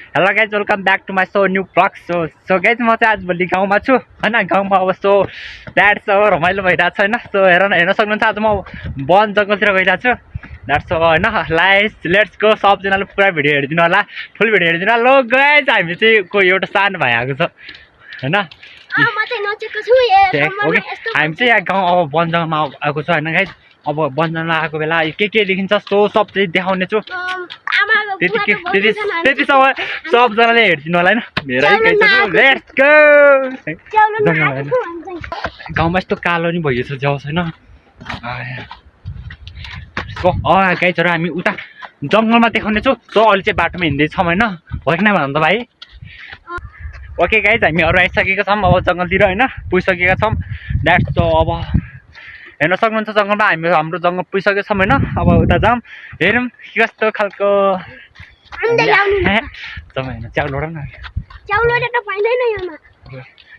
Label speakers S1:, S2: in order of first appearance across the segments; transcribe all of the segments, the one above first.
S1: hello guys welcome back to my so new blog so guys म चाहिँ आजभोलि गाउँमा छु होइन गाउँमा अब सो द्याट्स रमाइलो भइरहेको छ होइन सो हेर्न सक्नुहुन्छ आज म वन जङ्गलतिर गइरहेको छु द्याट्स होइन लेट्स गो सबजनाले पुरा भिडियो हेरिदिनु होला फुल भिडियो हेरिदिनु होला लो गाइज हामी चाहिँ कोही एउटा सानो भाइ आएको छ होइन ओके हामी चाहिँ यहाँ गाउँ अब वन जङ्गलमा आएको छ होइन गाइज अब वन जङ्गलमा आएको बेला के लेखिन्छ सो सब चाहिँ देखाउने छु त्यति सबजनाले हेरिदिनु होला होइन लेट्स गो गाउँमा यस्तो कालो नि भइएछ जाओस् होइन गाइजहरू हामी उता जङ्गलमा देखाउने छु सो अहिले चाहिँ बाटोमा हिँड्दैछौँ होइन हो कि नै भन त भाइ ओके गाइज हामी अरू आइसकेका छौँ अब जङ्गलतिर होइन पुगिसकेका छौँ द्याट्स सो अब हेर्न सक्नुहुन्छ जङ्गलमा हाम्रो जङ्गल पुगिसकेका छौँ होइन अब उता जाऊँ हेरौँ कस्तो खालको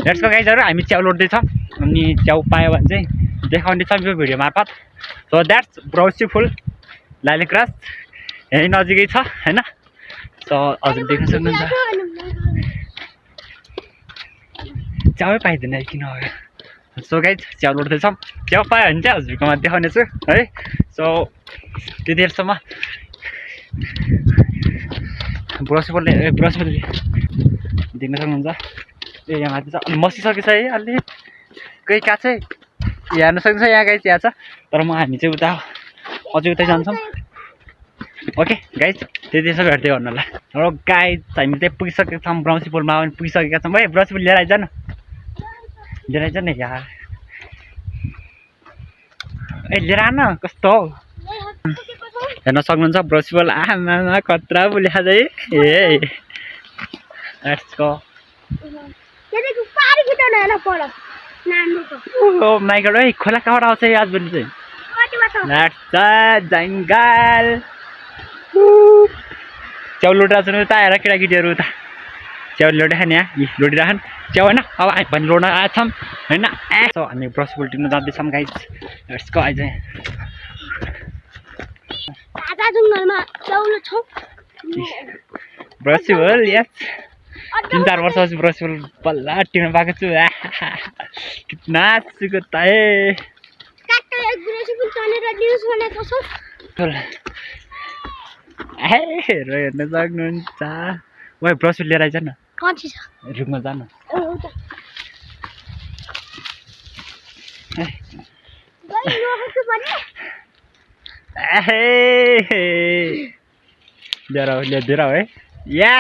S1: लेट्स गो गाइजहरू हामी च्याउ लोड्दैछौँ अनि च्याउ पायो भने चाहिँ देखाउने छ यो भिडियो मार्फत सो द्याट्स ब्राउसी फुल लालीक्रास यहीँ नजिकै छ होइन सो हजुर देख्न सक्नुहुन्छ च्याउ पाइँदैन किन सो गाइज च्याउ लोड्दैछौँ च्याउ पायो भने चाहिँ हजुरकोमा देखाउने छु है सो त्यतिखेरसम्म ब्रसले देख्न सक्नुहुन्छ ए यहाँ माथि छ अनि मसिसकेको छ है अलि कोही कहाँ चाहिँ हेर्न सक्नुहुन्छ यहाँ गाइज यहाँ छ तर हामी चाहिँ उता अझै उतै जान्छौँ ओके गाइज त्यति यसो भेट्दै गर्नु होला र गाइज हामी चाहिँ पुगिसकेका छौँ ब्राउसी पुलमा पनि पुगिसकेका छौँ है ब्राउसी पुल लिएर आइज न यार ए लिएर आन कस्तो हौ हेर्न सक्नुहुन्छ ब्राउसी पुल आमा खतरा बुलिया चाहिँ ए लेट्स गो माइ गॉड है खोला कहाँबाट आउँछ आजभोलि चाहिँ जङ्गल च्याउ लोडिरहेको छ उता आएर केटाकेटीहरू उता च्याउ लोडिराख्ने यहाँ लोडिराखन् च्याउ होइन अब हामी लोड्न आएको छौँ होइन सो हामी ब्रस पुल टिप्न जाँदैछौँ गाइज यसको आइज ब्रस पुल यस 3-4 वर्षपछि ब्रस पुल बल्ल टिप्न पाएको छु कितना सुकुता है हेर्न सक्नुहुन्छ वाइ ब्रस पुल लिएर आइज न रुखमा जानु लिएर है या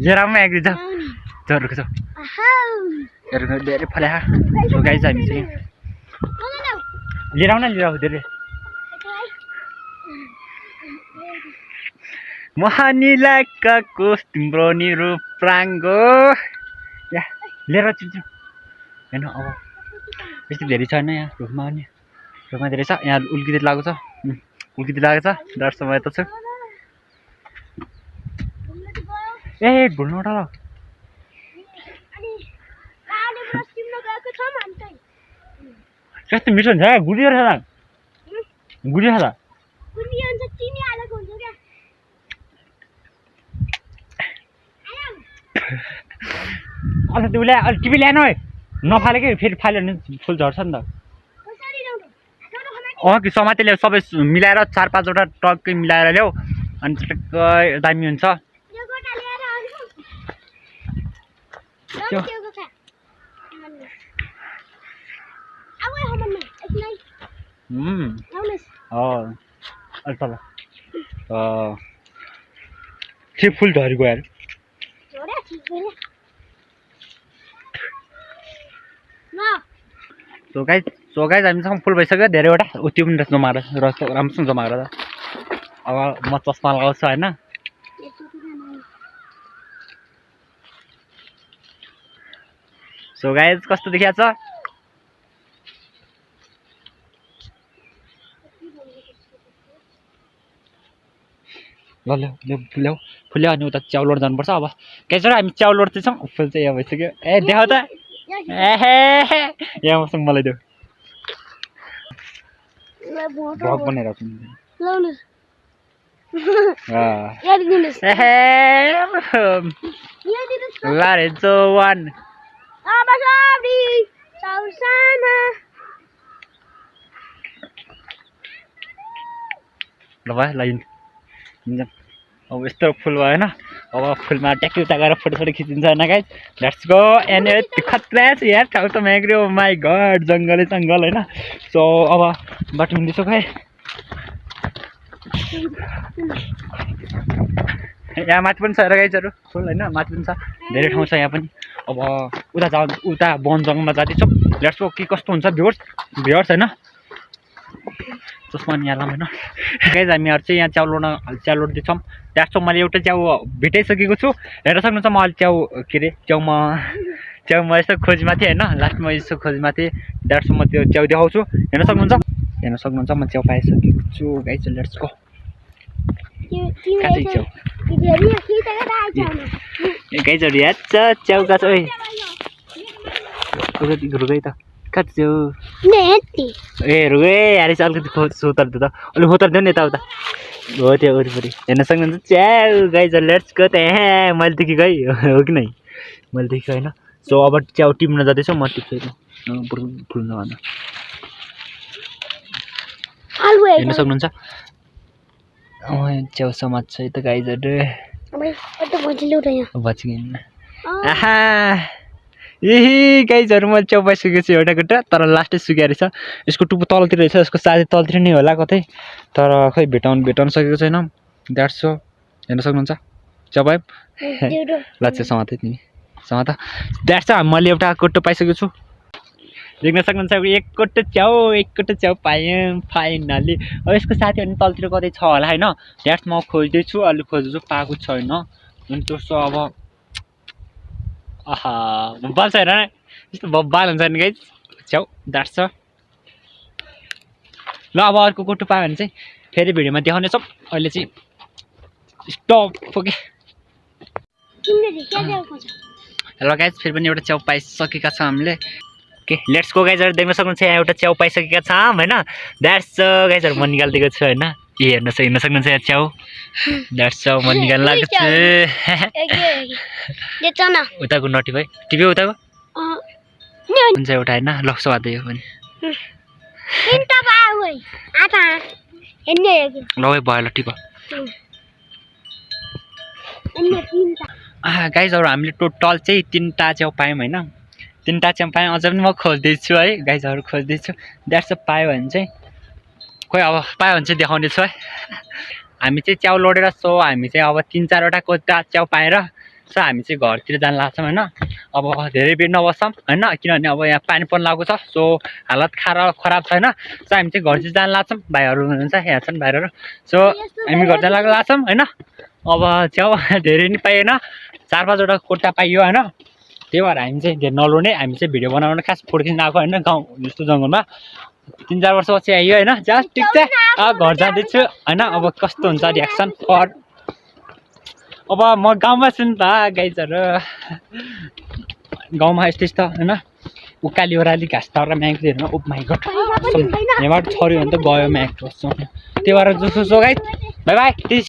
S1: जेरामा एक जा रुख छ धेरै फल्या गाइज हामी चाहिँ लिएर आउन धेरै मोहानीलाई काकोस तिम्रो नि रूपराङ्गो या लिएर चिन्छु होइन अब यस्तो धेरै छ होइन यहाँ रुखमा पनि रुखमा धेरै छ यहाँ उल्किँदै लागेको छ डरसम्म यता छु ए भुल्नु ल कस्तो मिठो हुन्छ गुलियो छ अन्त त्यो ल्या टिभी ल्याएन है नफालेकै फेरि फाल्यो भने फुल झर्छ नि त कि समाते ल्याऊ सबै मिलाएर 4-5वटा टक्कै मिलाएर ल्याऊ अनि टक्कै दामी हुन्छ के फुल झरेको यार सो गाइज हामीसँग फुल भइसक्यो धेरैवटा त्यो पनि जमाएर राम्रोसँग जमाएर अब म चस्मा लगाउँछु होइन सो गाइज कस्तो देखिया छ ल ल्याऊ फुल्यो अनि उता च्याउ लोड जानुपर्छ अब गाइजहरू हामी च्याउ लोड्दैछौँ फुल चाहिँ यहाँ भइसक्यो ए देखाउ त यहाँ मसँग मलाई देऊ भ्लग बनाएर ल भयो ल हिँड्छौँ अब यस्तो फुल भयो होइन अब फुलमा ट्याक्की उता गएर फोटो खिचिन्छ होइन गाइस लेट्स गो एन्ड खतरा छ यार ठाउँ त म्याग्रियो माई गड जङ्गलै जङ्गल होइन सो अब बाटो हिँड्दैछौँ खै यहाँ माथि पनि छ र गाइजहरू फुल होइन माथि पनि छ धेरै ठाउँ छ यहाँ पनि अब उता वन जङ्गलमा जाँदैछौँ लेट्स गो के कस्तो हुन्छ भ्युवर्स होइन जसमा नि हालौँ होइन गाइज हामीहरू चाहिँ यहाँ च्याउ लोड्दैछौँ त्यहाँ मैले एउटा च्याउ भेटाइसकेको छु हेर्न सक्नुहुन्छ म अहिले के अरे च्याउमा यसो खोजीमा थिएँ होइन लास्टमा यसो खोजीमा थिएँ द्याट्स म त्यो च्याउ देखाउँछु हेर्न सक्नुहुन्छ म च्याउ पाइसकेको छु गाइज लेट्स गो गाइजहरू याद छ च्याउ गएको छ रुगै त कति च्याउ ए रुगै यार चाहिँ अलिकति सोतर त अलिक होतर थियो नि यताउता हो त्यो वरिपरि हेर्न सक्नुहुन्छ च्याउ गाइजहरू लेट्स गो त्यहाँ मैले देखेको है हो कि नै मैले देखेको होइन सो अब च्याउ टिप्न जाँदैछु म टिप्छु फुल्नु भन्दा हेर्न सक्नुहुन्छ च्याउ समाज छ त गाइजहरू आहा यही गाइजहरू मैले च्याउ पाइसकेको छु एउटा खुट्टा तर लास्टै सुकेको रहेछ यसको टुप्पो तलतिर रहेछ यसको साथै तलतिर नै होला कतै तर खै भेटाउन सकेको छैन द्याट्स सो हेर्न सक्नुहुन्छ च्याउ पाइप लान्छ समाते तिमी समात द्याट्स मैले एउटा कोट्टो पाइसकेको छु देख्न सक्नुहुन्छ एक कोट्टो च्याउ पाएँ फाइनली अब यसको साथीहरू तलतिर कतै छ होला होइन द्याट्स म खोज्दैछु अहिले खोज्दैछु पाएको छैन अनि त्यसो अब आहा बब्बाल छ हेर यस्तो बब्बाल हुन्छ नि गाइज च्याउ द्याट्स छ ल अब अर्को कोट्टो पायो भने चाहिँ फेरि भिडियोमा देखाउनेछौँ अहिले चाहिँ स्टप ओके ल गाइज फेरि पनि एउटा च्याउ पाइसकेका छौँ हामीले ओके लेट्स गो गाइजहरू देख्न सक्नुहुन्छ यहाँ एउटा च्याउ पाइसकेका छौँ होइन द्याट्स गाइजहरू म निकालिदिएको छु होइन हेर्न सक्नुहुन्छ यहाँ च्याउ द्याट्स म निकाल्न लागेको छु उताको नटी भाइ टिप्यो उताको हुन्छ एउटा होइन लक्ष्य बाध्य यो पनि ल भयो ल टिप गाइजहरू हामीले टोटल चाहिँ 3टा च्याउ पायौँ होइन 3टा च्याउ पायौँ अझ पनि म खोज्दैछु है गाइजहरू खोज्दैछु द्याट्स पायो भने चाहिँ खोइ अब पायो भने चाहिँ देखाउने छु है हामी चाहिँ च्याउ लोडेर सो हामी चाहिँ अब 3-4वटा कोट्टा च्याउ पाएर सो हामी चाहिँ घरतिर जान लाग्छौँ होइन अब धेरै बेर नबस्छौँ होइन किनभने अब यहाँ पानी पनि लागेको छ सो हालत खराब छ होइन सो हामी चाहिँ घर चाहिँ जान लाग्छौँ भाइहरू हुनुहुन्छ यहाँ छन् भाइहरू सो हामी घर जान लाग्छौँ होइन अब च्याउ धेरै नि पाइएन 4-5वटा कोट्टा पाइयो होइन त्यही भएर हामी चाहिँ धेरै नलोड्ने हामी चाहिँ भिडियो बनाउन खास फोटो खिच्न आएको होइन गाउँ जस्तो जङ्गलमा 3-4 वर्षपछि आइयो होइन जस्ट ठिक छ घर जाँदैछु होइन अब कस्तो हुन्छ रियाक्सन अब म गाउँमा छु नि त गाइजहरू गाउँमा यस्तै छ होइन उकाली ओह्राली घाँस तर म्याग्रो हेर्नु ओ माइ गड यहाँबाट छऱ्यो भने त गयो म्याग्रो त्यही भएर जसो गाइज बाई बाई